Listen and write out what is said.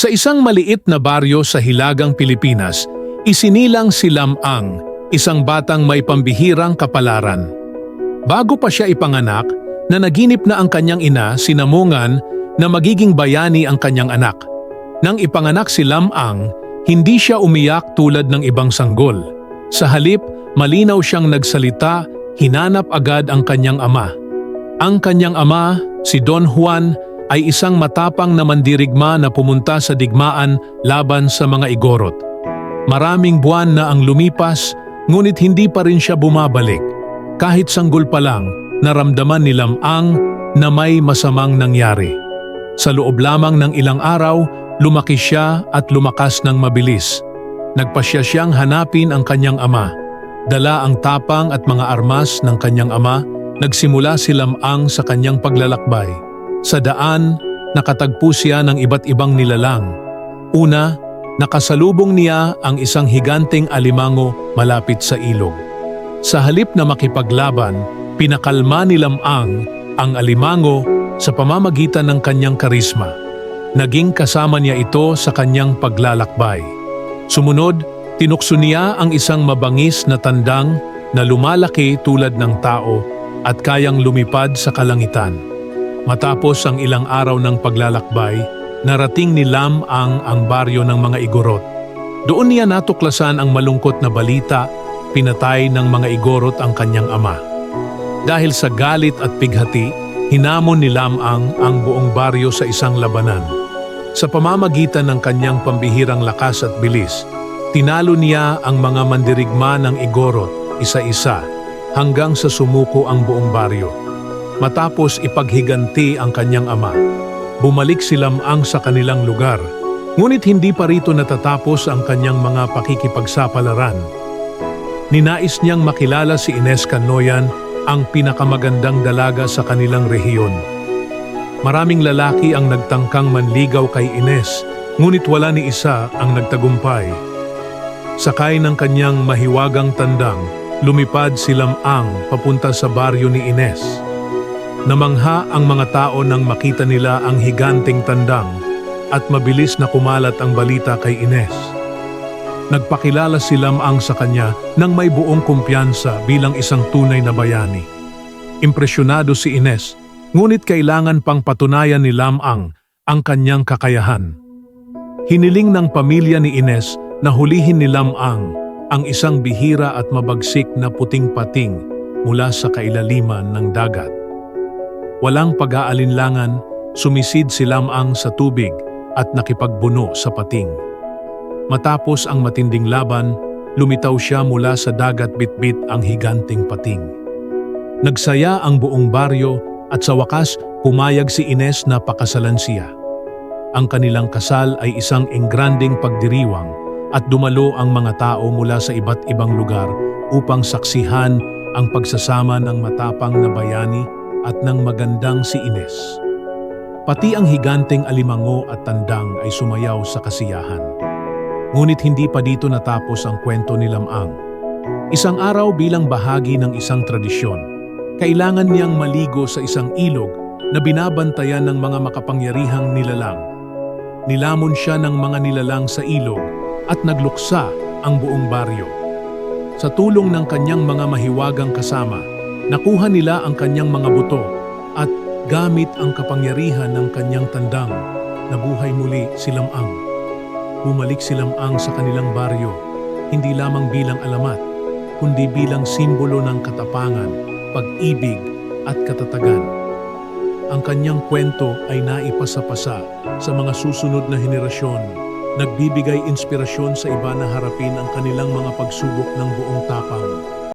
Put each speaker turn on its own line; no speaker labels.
Sa isang maliit na baryo sa Hilagang Pilipinas, isinilang si Lam-ang, isang batang may pambihirang kapalaran. Bago pa siya ipanganak, nanaginip na ang kanyang ina, si Namungan, na magiging bayani ang kanyang anak. Nang ipanganak si Lam-ang, hindi siya umiyak tulad ng ibang sanggol. Sa halip, malinaw siyang nagsalita, hinanap agad ang kanyang ama. Ang kanyang ama, si Don Juan, ay isang matapang na mandirigma na pumunta sa digmaan laban sa mga Igorot. Maraming buwan na ang lumipas, ngunit hindi pa rin siya bumabalik. Kahit sanggol pa lang, naramdaman ni Lam-ang na may masamang nangyari. Sa loob lamang ng ilang araw, lumaki siya at lumakas ng mabilis. Nagpasya siyang hanapin ang kanyang ama. Dala ang tapang at mga armas ng kanyang ama, nagsimula si Lam-ang sa kanyang paglalakbay. Sa daan, nakatagpo siya ng iba't ibang nilalang. Una, nakasalubong niya ang isang higanteng alimango malapit sa ilog. Sa halip na makipaglaban, pinakalma ni Lam-ang ang alimango sa pamamagitan ng kanyang karisma. Naging kasama niya ito sa kanyang paglalakbay. Sumunod, tinukso niya ang isang mabangis na tandang na lumalaki tulad ng tao at kayang lumipad sa kalangitan. Matapos ang ilang araw ng paglalakbay, narating ni Lam-ang ang baryo ng mga Igorot. Doon niya natuklasan ang malungkot na balita, pinatay ng mga Igorot ang kanyang ama. Dahil sa galit at pighati, hinamon ni Lam-ang ang buong baryo sa isang labanan. Sa pamamagitan ng kanyang pambihirang lakas at bilis, tinalo niya ang mga mandirigma ng Igorot isa-isa hanggang sa sumuko ang buong baryo. Matapos ipaghiganti ang kanyang ama, bumalik si Lam-ang sa kanilang lugar, ngunit hindi pa rito natatapos ang kanyang mga pakikipagsapalaran. Ninais niyang makilala si Inés Canoyan, ang pinakamagandang dalaga sa kanilang rehiyon. Maraming lalaki ang nagtangkang manligaw kay Inés, ngunit wala ni isa ang nagtagumpay. Sakay ng kanyang mahiwagang tandang, lumipad si Lam-ang papunta sa baryo ni Inés. Namangha ang mga tao nang makita nila ang higanteng tandang at mabilis na kumalat ang balita kay Inés. Nagpakilala si Lam-ang sa kanya nang may buong kumpiyansa bilang isang tunay na bayani. Impresyonado si Inés, ngunit kailangan pang patunayan ni Lam-ang ang kanyang kakayahan. Hiniling ng pamilya ni Inés na hulihin ni Lam-ang ang isang bihira at mabagsik na puting-pating mula sa kailaliman ng dagat. Walang pag-aalinlangan, sumisid si Lam-ang sa tubig at nakipagbuno sa pating. Matapos ang matinding laban, lumitaw siya mula sa dagat bitbit ang higanting pating. Nagsaya ang buong baryo at sa wakas pumayag si Inés na pakasalan siya. Ang kanilang kasal ay isang engranding pagdiriwang at dumalo ang mga tao mula sa iba't ibang lugar upang saksihan ang pagsasama ng matapang na bayani at ng magandang si Inés. Pati ang higanteng alimango at tandang ay sumayaw sa kasiyahan. Ngunit hindi pa dito natapos ang kwento ni Lam-ang. Isang araw bilang bahagi ng isang tradisyon, kailangan niyang maligo sa isang ilog na binabantayan ng mga makapangyarihang nilalang. Nilamon siya ng mga nilalang sa ilog at nagluksa ang buong baryo. Sa tulong ng kanyang mga mahiwagang kasama, nakuha nila ang kanyang mga buto at gamit ang kapangyarihan ng kanyang tandang, nabuhay muli si Lam-ang. Bumalik si Lam-ang sa kanilang baryo, hindi lamang bilang alamat, kundi bilang simbolo ng katapangan, pag-ibig at katatagan. Ang kanyang kwento ay naipasa-pasa sa mga susunod na henerasyon, nagbibigay inspirasyon sa iba na harapin ang kanilang mga pagsubok ng buong tapang.